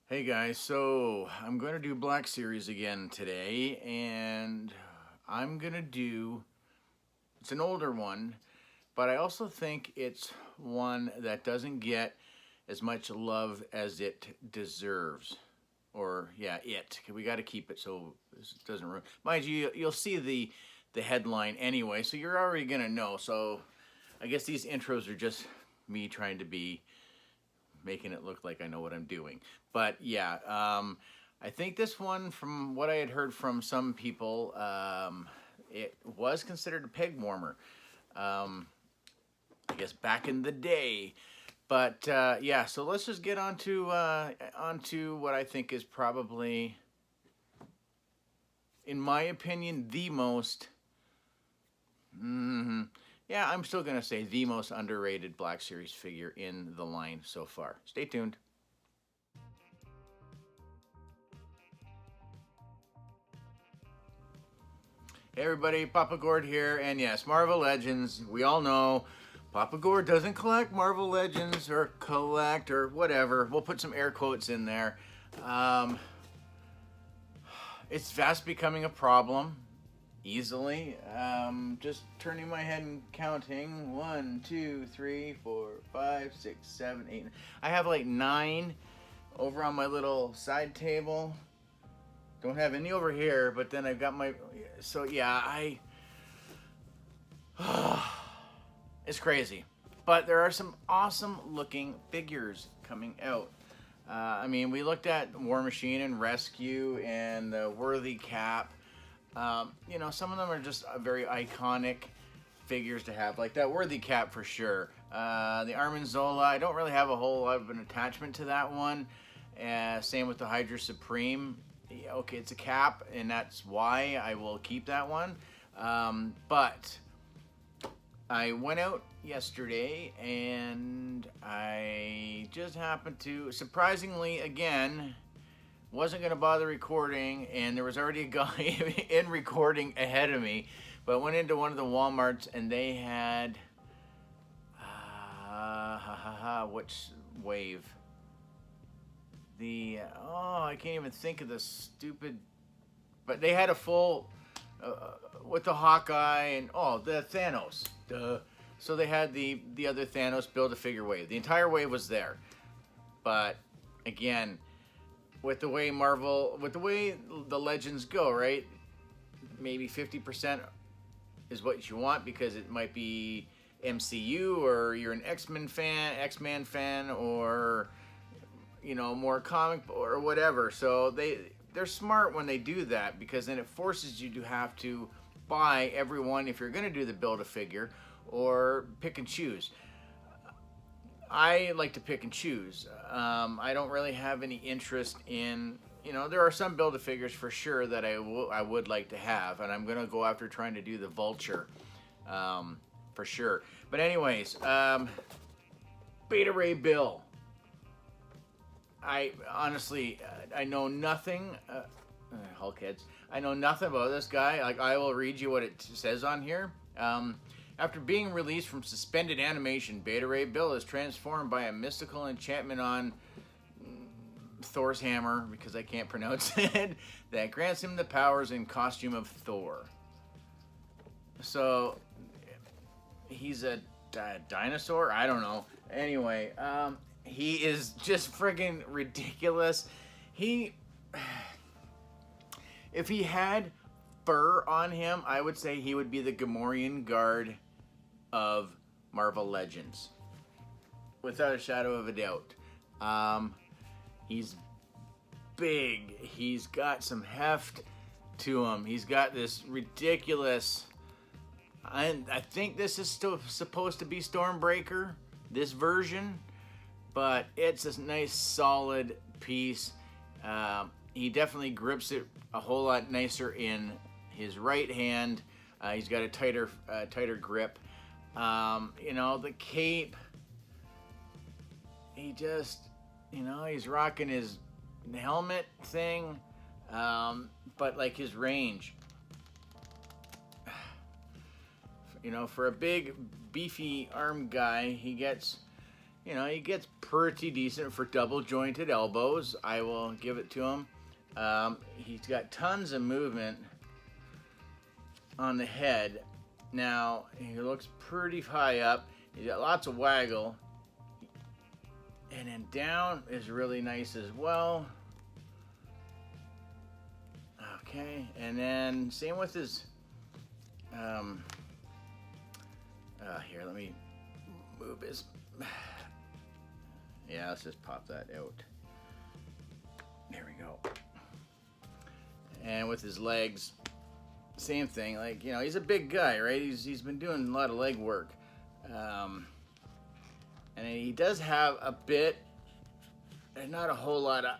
Hey guys, so I'm going to do Black Series again today, and I'm going to do, it's an older one, but I also think it's one that doesn't get as much love as it deserves. Or, yeah, it. We got to keep it so this doesn't ruin. Mind you, you'll see the headline anyway, so you're already going to know. So I guess these intros are just me trying to be making it look like I know what I'm doing. But yeah, I think this one, from what I had heard from some people, it was considered a peg warmer. Um, I guess back in the day. But yeah, so let's just get onto what I think is probably, in my opinion, the most. Mm, yeah, I'm still gonna say the most underrated Black Series figure in the line so far. Stay tuned. Hey everybody, Papa Gord here, and yes, Marvel Legends. We all know Papa Gord doesn't collect Marvel Legends or collect or whatever. We'll put some air quotes in there. Um, it's fast becoming a problem, easily. Just turning my head and counting: 1, 2, 3, 4, 5, 6, 7, 8. I have like 9 over on my little side table. Don't have any over here, but then I've got my. So yeah, it's crazy. But there are some awesome looking figures coming out. I mean, we looked at War Machine and Rescue and the Worthy Cap. Some of them are just very iconic figures to have, like that Worthy Cap for sure. The Armin Zola, I don't really have a whole lot of an attachment to that one. Same with the Hydra Supreme. Yeah, okay, it's a cap, and that's why I will keep that one. But I went out yesterday and I just happened to, surprisingly, again, wasn't going to bother recording, and there was already a guy in recording ahead of me. But I went into one of the Walmarts and they had, which wave? I can't even think of the stupid, but they had a full with the Hawkeye and the Thanos. Duh. So they had the other Thanos build a figure wave. The entire wave was there, but again, with the way the Legends go, right? Maybe 50% is what you want because it might be MCU, or you're an X-Men fan, or more comic or whatever. So they're smart when they do that, because then it forces you to have to buy everyone if you're going to do the build a figure, or pick and choose. I like to pick and choose. I don't really have any interest in, there are some build a figures for sure that I would like to have, and I'm going to go after trying to do the Vulture for sure. But anyways, Beta Ray Bill. I honestly, I know nothing. Hulkheads. I know nothing about this guy. Like, I will read you what it says on here. After being released from suspended animation, Beta Ray Bill is transformed by a mystical enchantment on Thor's hammer, because I can't pronounce it, that grants him the powers and costume of Thor. So he's a dinosaur? I don't know. Anyway, he is just friggin' ridiculous. If he had fur on him, I would say he would be the Gamorrean guard of Marvel Legends, without a shadow of a doubt. He's big. He's got some heft to him. He's got this ridiculous. I think this is still supposed to be Stormbreaker, this version, but it's a nice solid piece. He definitely grips it a whole lot nicer in his right hand. He's got a tighter grip. The cape. He just, he's rocking his helmet thing, but like his range. For a big, beefy armed guy, he gets pretty decent for double jointed elbows. I will give it to him. He's got tons of movement on the head. Now, he looks pretty high up. He's got lots of waggle. And then down is really nice as well. Okay, and then same with his, here, let me move his, yeah, let's just pop that out. There we go. And with his legs, same thing. Like, you know, he's a big guy, right? He's been doing a lot of leg work. And he does have a bit, and not a whole lot of,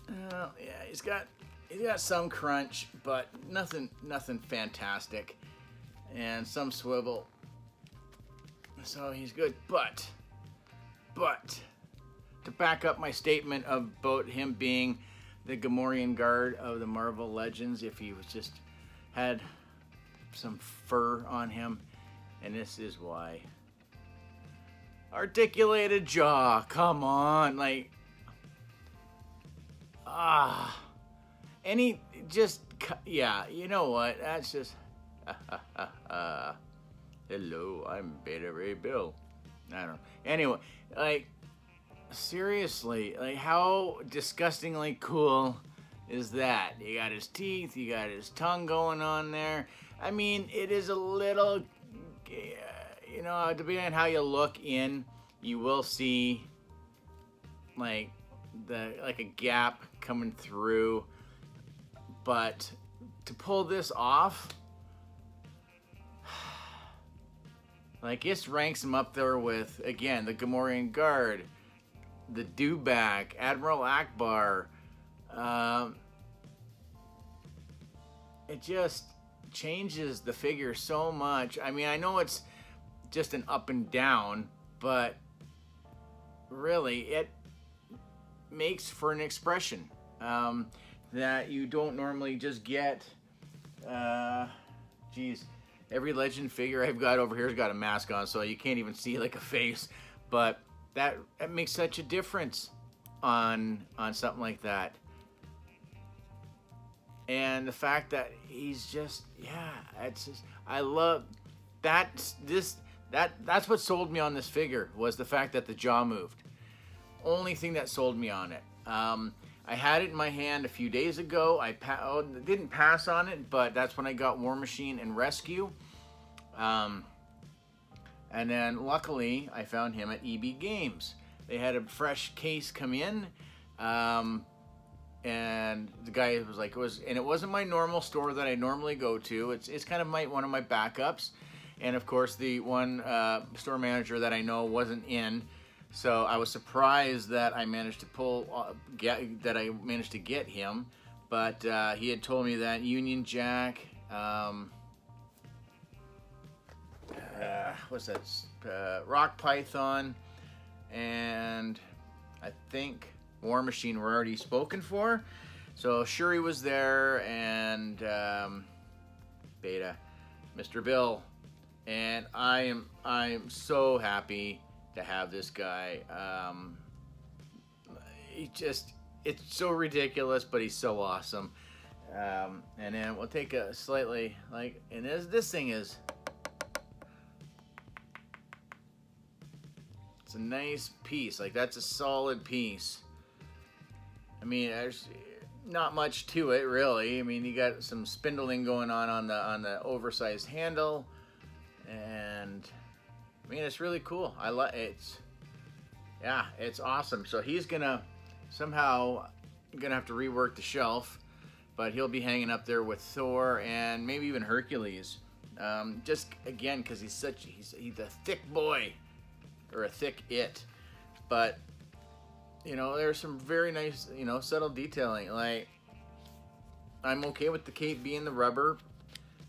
yeah, he's got some crunch, but nothing fantastic, and some swivel. So he's good, but to back up my statement about him being the Gamorrean guard of the Marvel Legends, if he was just had some fur on him, and this is why. Articulated jaw, come on, like, any, just, yeah, you know what, that's just, hello, I'm Beta Ray Bill. I don't know. Anyway, like, seriously, like, how disgustingly cool is that? You got his teeth, you got his tongue going on there. I mean, it is a little, you know, depending on how you look in, you will see, like a gap coming through. But to pull this off, like, this ranks him up there with, again, the Gamorrean Guard, the Dewback, Admiral Akbar. It just changes the figure so much. I mean, I know it's just an up and down, but really it makes for an expression that you don't normally just get. Geez, every Legend figure I've got over here has got a mask on, so you can't even see like a face, but that makes such a difference on something like that. And the fact that he's just, yeah, it's just, I love that. That's what sold me on this figure, was the fact that the jaw moved. Only thing that sold me on it. I had it in my hand a few days ago. I didn't pass on it, but that's when I got War Machine and Rescue. And then luckily I found him at EB Games. They had a fresh case come in. And the guy was like, and it wasn't my normal store that I normally go to. It's kind of one of my backups. And of course, the one store manager that I know wasn't in. So I was surprised that I managed to get him. But he had told me that Union Jack, what's that? Rock Python, and I think War Machine were already spoken for. So Shuri was there, and Beta, Mr. Bill, and I'm so happy to have this guy. It's so ridiculous, but he's so awesome. And then we'll take a slightly, like, and this thing is, it's a nice piece. Like, that's a solid piece. I mean, there's not much to it, really. I mean, you got some spindling going on the oversized handle, and I mean, it's really cool. It's awesome. So he's somehow gonna have to rework the shelf, but he'll be hanging up there with Thor and maybe even Hercules. Just again, because he's a thick boy, or a thick it, but. You know, there's some very nice, you know, subtle detailing. Like, I'm okay with the cape being the rubber.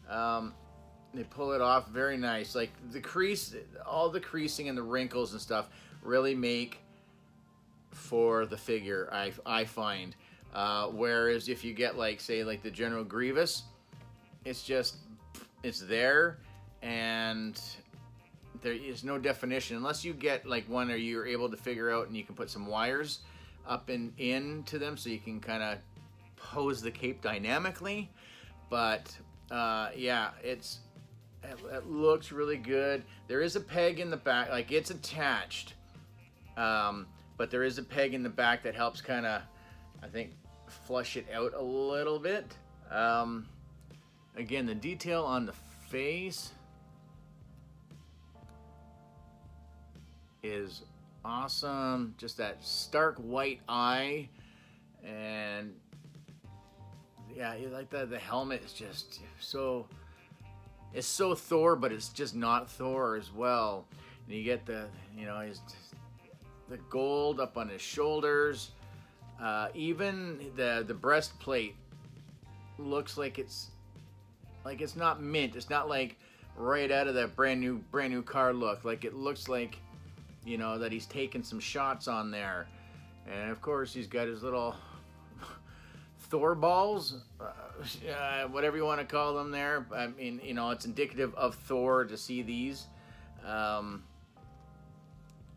They pull it off very nice. Like, the crease, all the creasing and the wrinkles and stuff really make for the figure, I find. Whereas if you get, like, say, like the General Grievous, it's there, and there is no definition unless you get like one or you're able to figure out and you can put some wires up and into them so you can kind of pose the cape dynamically. But yeah, it looks really good. There is a peg in the back, like it's attached, but there is a peg in the back that helps kind of, I think, flush it out a little bit. Again, the detail on the face is awesome. Just that stark white eye, and yeah, you like that. The helmet is just so, it's so Thor, but it's just not Thor as well. And you get the, you know, the gold up on his shoulders. Even the breastplate looks like it's not mint. It's not like right out of that brand new car look. Like it looks like, you know, that he's taken some shots on there. And of course he's got his little Thor balls, whatever you want to call them there. I mean, you know, it's indicative of Thor to see these. And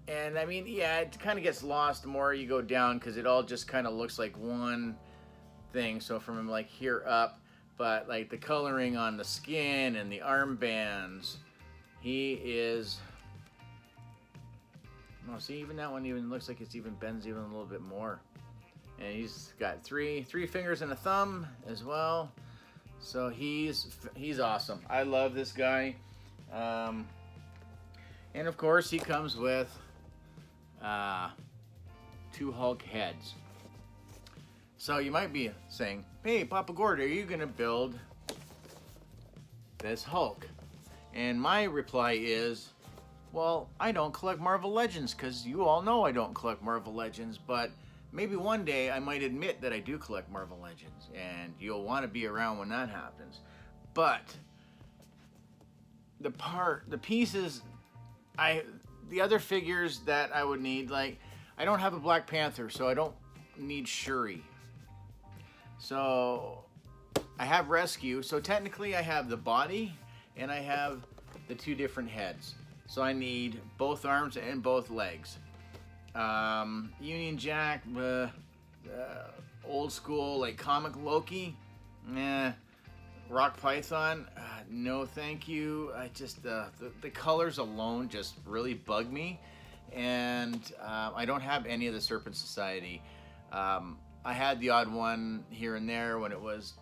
I mean, yeah, it kind of gets lost the more you go down because it all just kind of looks like one thing. So from like here up, but like the coloring on the skin and the armbands, he is. Oh, see, even that one even looks like it's even bends even a little bit more. And he's got three fingers and a thumb as well. So he's awesome. I love this guy. And of course he comes with 2 Hulk heads. So you might be saying, hey, Papa Gord, are you gonna build this Hulk? And my reply is, well, I don't collect Marvel Legends, because you all know I don't collect Marvel Legends, but maybe one day I might admit that I do collect Marvel Legends, and you'll want to be around when that happens. But the pieces, the other figures that I would need, like, I don't have a Black Panther, so I don't need Shuri. So I have Rescue, so technically I have the body, and I have the 2 different heads. So I need both arms and both legs. Union Jack, old school, like comic Loki, Rock Python, no thank you. I just, the colors alone just really bug me. And I don't have any of the Serpent Society. I had the odd one here and there when it was,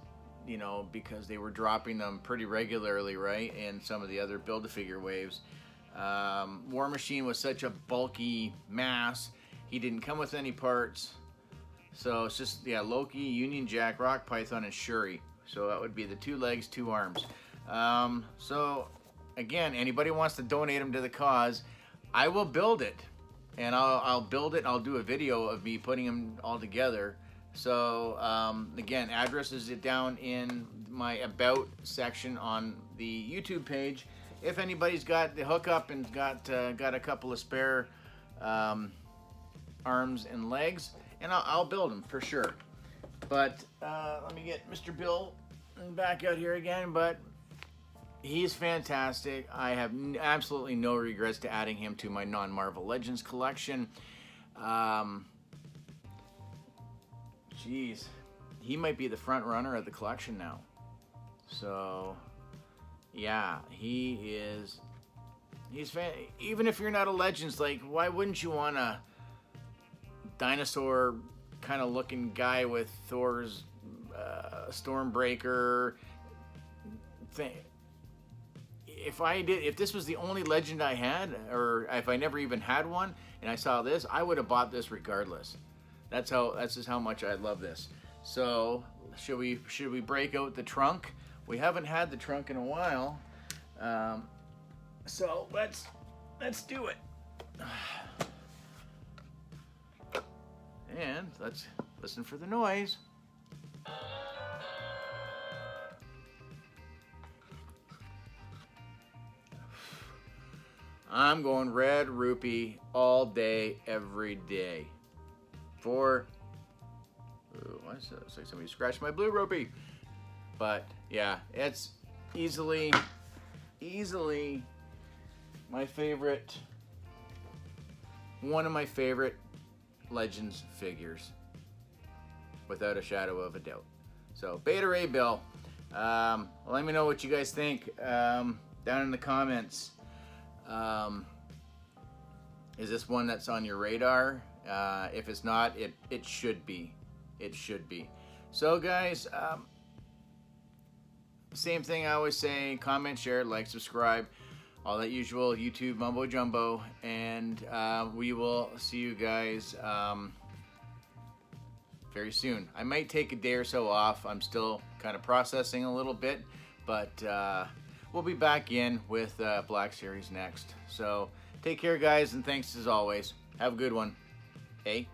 you know, because they were dropping them pretty regularly, right? And some of the other Build-A-Figure waves. War Machine was such a bulky mass. He didn't come with any parts. So it's just, yeah, Loki, Union Jack, Rock Python, and Shuri. So that would be the 2 legs, 2 arms. So again, anybody wants to donate them to the cause, I will build it. And I'll build it. I'll do a video of me putting them all together. So again, address is down in my About section on the YouTube page. If anybody's got the hookup and got a couple of spare arms and legs, and I'll build them for sure. But let me get Mr. Bill back out here again. But he's fantastic. I have absolutely no regrets to adding him to my non-Marvel Legends collection. Geez, he might be the front runner of the collection now. So yeah, he's even if you're not a Legends, like, why wouldn't you want a dinosaur kind of looking guy with Thor's Stormbreaker thing? If this was the only Legend I had, or if I never even had one and I saw this, I would have bought this regardless. That's just how much I love this. So should we break out the trunk? We haven't had the trunk in a while, so let's do it. And let's listen for the noise. I'm going red rupee all day, every day. Ooh, what's that? Looks like somebody scratched my blue rupee. But yeah, it's easily my favorite, one of my favorite Legends figures, without a shadow of a doubt. So Beta Ray Bill, let me know what you guys think down in the comments. Is this one that's on your radar? If it's not, it should be. It should be. So guys, same thing I always say: comment, share, like, subscribe, all that usual YouTube mumbo jumbo, and we will see you guys very soon. I might take a day or so off. I'm still kind of processing a little bit, but we'll be back in with Black Series next. So take care, guys, and thanks as always. Have a good one. Hey.